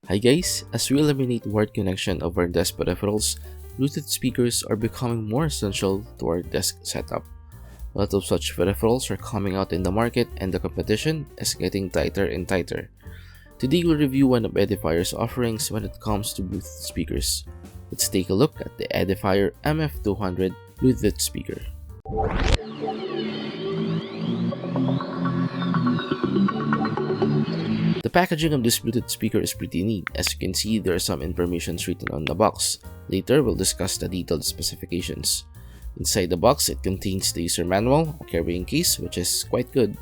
Hi guys, as we eliminate wired connection of our desk peripherals, Bluetooth speakers are becoming more essential to our desk setup. A lot of such peripherals are coming out in the market and the competition is getting tighter and tighter. Today we'll review one of Edifier's offerings when it comes to Bluetooth speakers. Let's take a look at the Edifier MF200 Bluetooth speaker. The packaging of this Bluetooth speaker is pretty neat. As you can see, there are some information written on the box. Later, we'll discuss the detailed specifications. Inside the box, it contains the user manual, a carrying case which is quite good,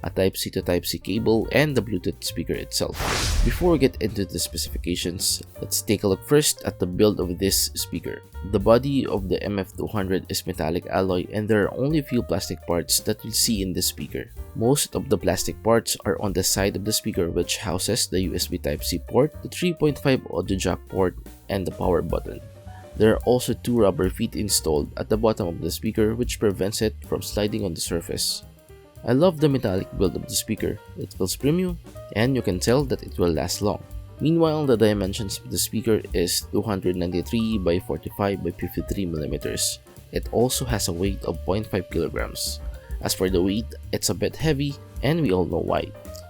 a Type-C to Type-C cable, and the Bluetooth speaker itself. Before we get into the specifications, let's take a look first at the build of this speaker. The body of the MF200 is metallic alloy and there are only a few plastic parts that you'll see in this speaker. Most of the plastic parts are on the side of the speaker, which houses the USB Type-C port, the 3.5 audio jack port, and the power button. There are also two rubber feet installed at the bottom of the speaker which prevents it from sliding on the surface. I love the metallic build of the speaker. It feels premium and you can tell that it will last long. Meanwhile, the dimensions of the speaker is 293 by 45 by 53 mm. It also has a weight of 0.5 kilograms. As for the weight, it's a bit heavy and we all know why.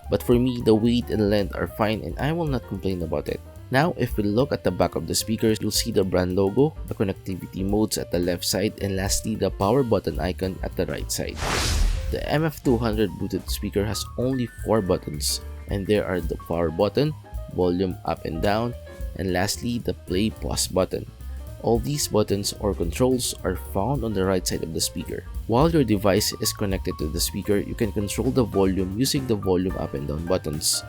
But for me, the weight and length are fine and I will not complain about it. Now, if we look at the back of the speakers, you'll see the brand logo, the connectivity modes at the left side, and lastly, the power button icon at the right side. The MF200 Bluetooth speaker has only 4 buttons, and there are the power button, volume up and down, and lastly, the play pause button. All these buttons or controls are found on the right side of the speaker. While your device is connected to the speaker, you can control the volume using the volume up and down buttons.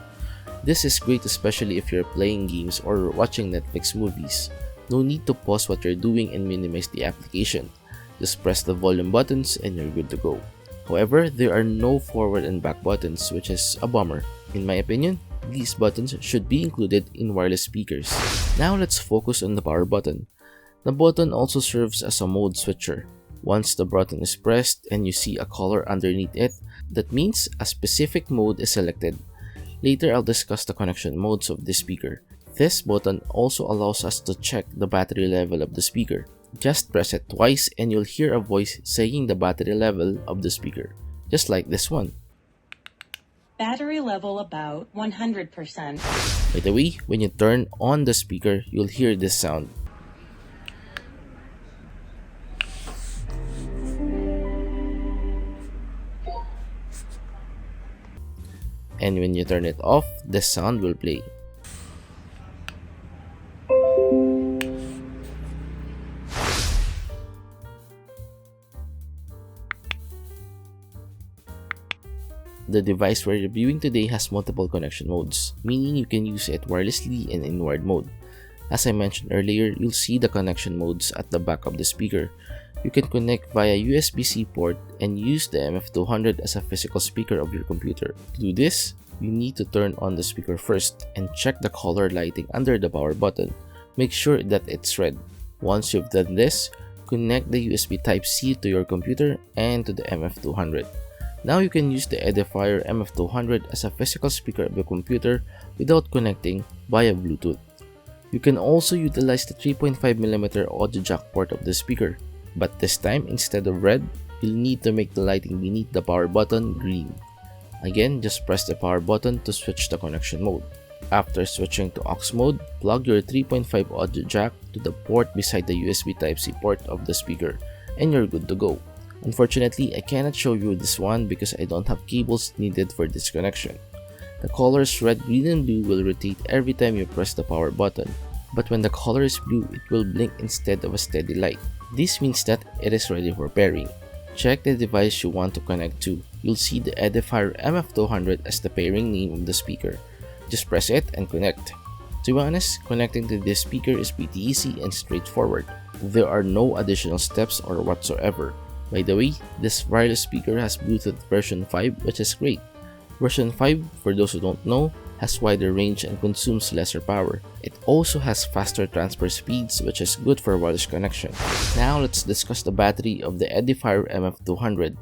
This is great especially if you're playing games or watching Netflix movies. No need to pause what you're doing and minimize the application. Just press the volume buttons and you're good to go. However, there are no forward and back buttons, which is a bummer. In my opinion, these buttons should be included in wireless speakers. Now let's focus on the power button. The button also serves as a mode switcher. Once the button is pressed and you see a color underneath it, that means a specific mode is selected. Later, I'll discuss the connection modes of this speaker. This button also allows us to check the battery level of the speaker. Just press it twice and you'll hear a voice saying the battery level of the speaker, just like this one. Battery level about 100%. By the way, when you turn on the speaker, you'll hear this sound. And when you turn it off, this sound will play. The device we're reviewing today has multiple connection modes, meaning you can use it wirelessly and in wired mode. As I mentioned earlier, you'll see the connection modes at the back of the speaker. You can connect via USB-C port and use the MF200 as a physical speaker of your computer. To do this, you need to turn on the speaker first and check the color lighting under the power button. Make sure that it's red. Once you've done this, connect the USB Type-C to your computer and to the MF200. Now you can use the Edifier MF200 as a physical speaker of your computer without connecting via Bluetooth. You can also utilize the 3.5mm audio jack port of the speaker, but this time instead of red, you'll need to make the lighting beneath the power button green. Again, just press the power button to switch the connection mode. After switching to aux mode, plug your 3.5 audio jack to the port beside the USB Type-C port of the speaker and you're good to go. Unfortunately, I cannot show you this one because I don't have cables needed for this connection. The colors red, green, and blue will rotate every time you press the power button, but when the color is blue, it will blink instead of a steady light. This means that it is ready for pairing. Check the device you want to connect to. You'll see the Edifier MF200 as the pairing name of the speaker. Just press it and connect. To be honest, connecting to this speaker is pretty easy and straightforward. There are no additional steps or whatsoever. By the way, this wireless speaker has Bluetooth version 5, which is great. Version 5, for those who don't know, has wider range and consumes lesser power. It also has faster transfer speeds, which is good for wireless connection. Now let's discuss the battery of the Edifier MF200.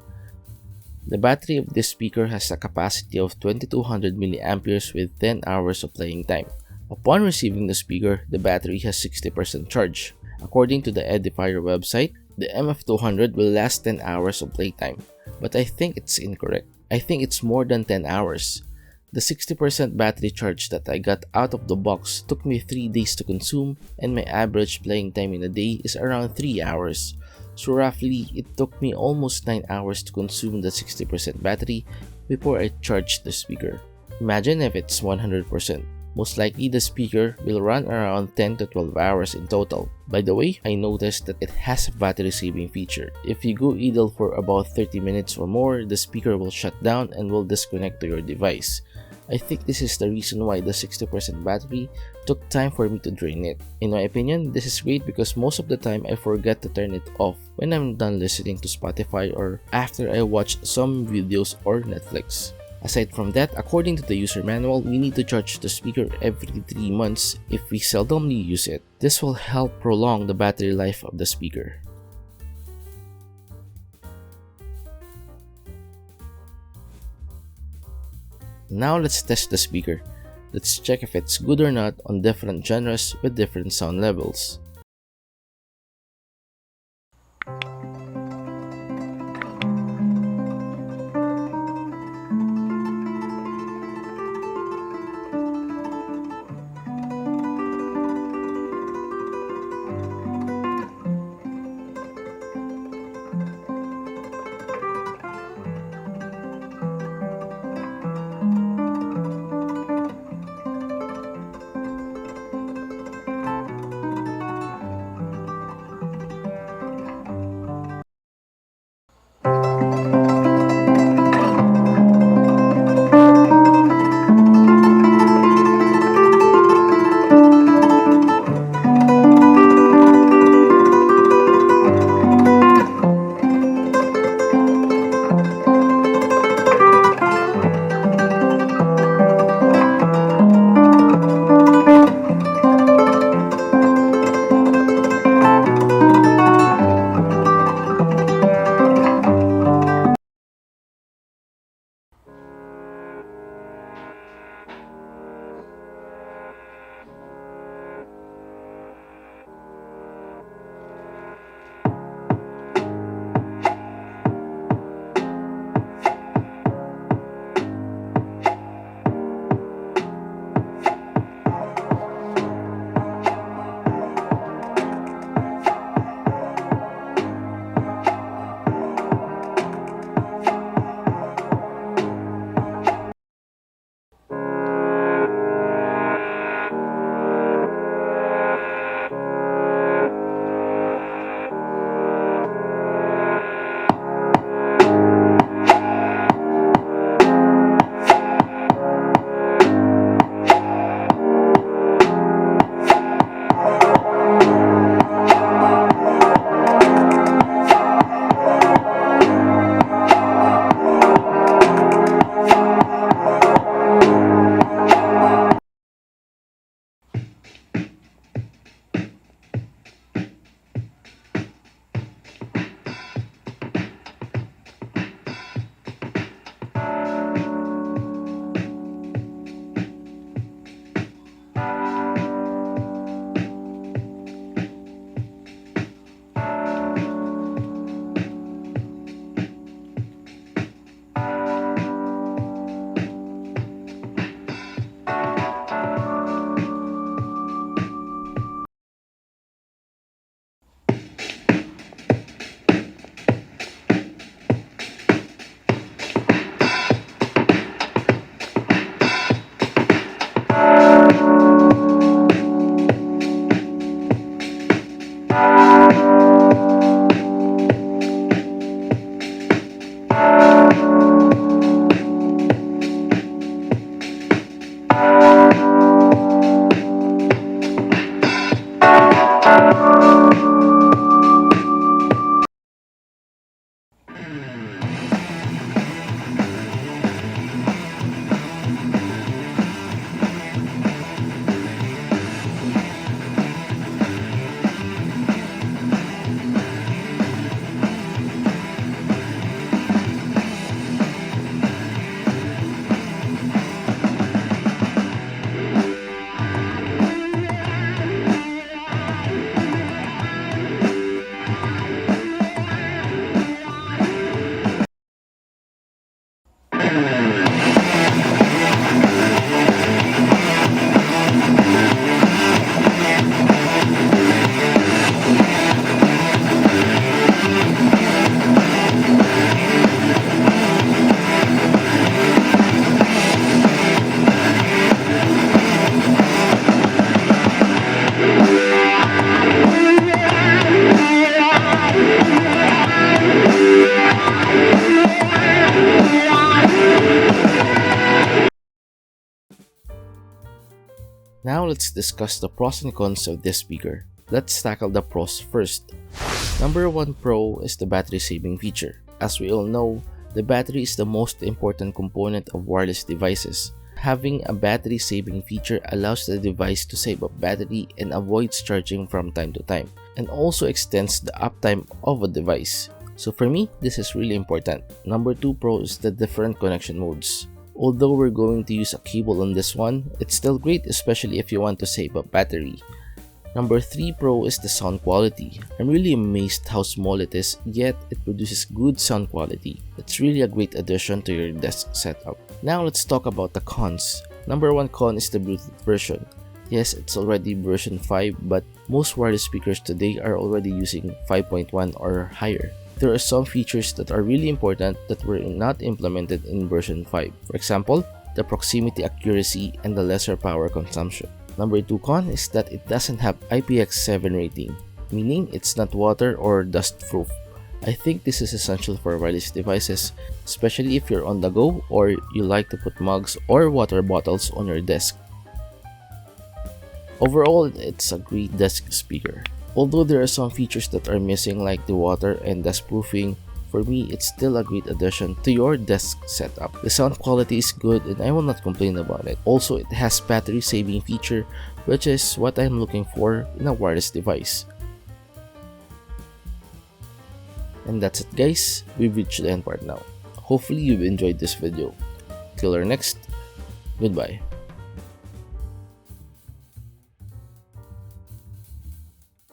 The battery of this speaker has a capacity of 2200 mAh with 10 hours of playing time. Upon receiving the speaker, the battery has 60% charge. According to the Edifier website, the MF200 will last 10 hours of playtime, but I think it's incorrect. I think it's more than 10 hours. The 60% battery charge that I got out of the box took me 3 days to consume, and my average playing time in a day is around 3 hours. So roughly, it took me almost 9 hours to consume the 60% battery before I charged the speaker. Imagine if it's 100%. Most likely the speaker will run around 10 to 12 hours in total. By the way, I noticed that it has a battery saving feature. If you go idle for about 30 minutes or more, the speaker will shut down and will disconnect to your device. I think this is the reason why the 60% battery took time for me to drain it. In my opinion, this is great because most of the time I forget to turn it off when I'm done listening to Spotify or after I watch some videos or Netflix. Aside from that, according to the user manual, we need to charge the speaker every 3 months if we seldomly use it. This will help prolong the battery life of the speaker. Now let's test the speaker. Let's check if it's good or not on different genres with different sound levels. let's discuss the pros and cons of this speaker. Let's tackle the pros first. Number 1 pro is the battery saving feature. As we all know, the battery is the most important component of wireless devices. Having a battery saving feature allows the device to save up battery and avoids charging from time to time, and also extends the uptime of a device. So for me, this is really important. Number 2 pro is the different connection modes. Although we're going to use a cable on this one, it's still great, especially if you want to save up battery. Number 3 pro is the sound quality. I'm really amazed how small it is, yet it produces good sound quality. It's really a great addition to your desk setup. Now let's talk about the cons. Number 1 con is the Bluetooth version. Yes, it's already version 5, but most wireless speakers today are already using 5.1 or higher. There are some features that are really important that were not implemented in version 5. For example, the proximity accuracy and the lesser power consumption. Number 2 con is that it doesn't have IPX7 rating, meaning it's not water or dust proof. I think this is essential for wireless devices, especially if you're on the go or you like to put mugs or water bottles on your desk. Overall, it's a great desk speaker. Although there are some features that are missing like the water and dust proofing, for me it's still a great addition to your desk setup. The sound quality is good and I will not complain about it. Also, it has battery saving feature, which is what I'm looking for in a wireless device. And that's it guys, we've reached the end part now. Hopefully you've enjoyed this video. Till our next, goodbye.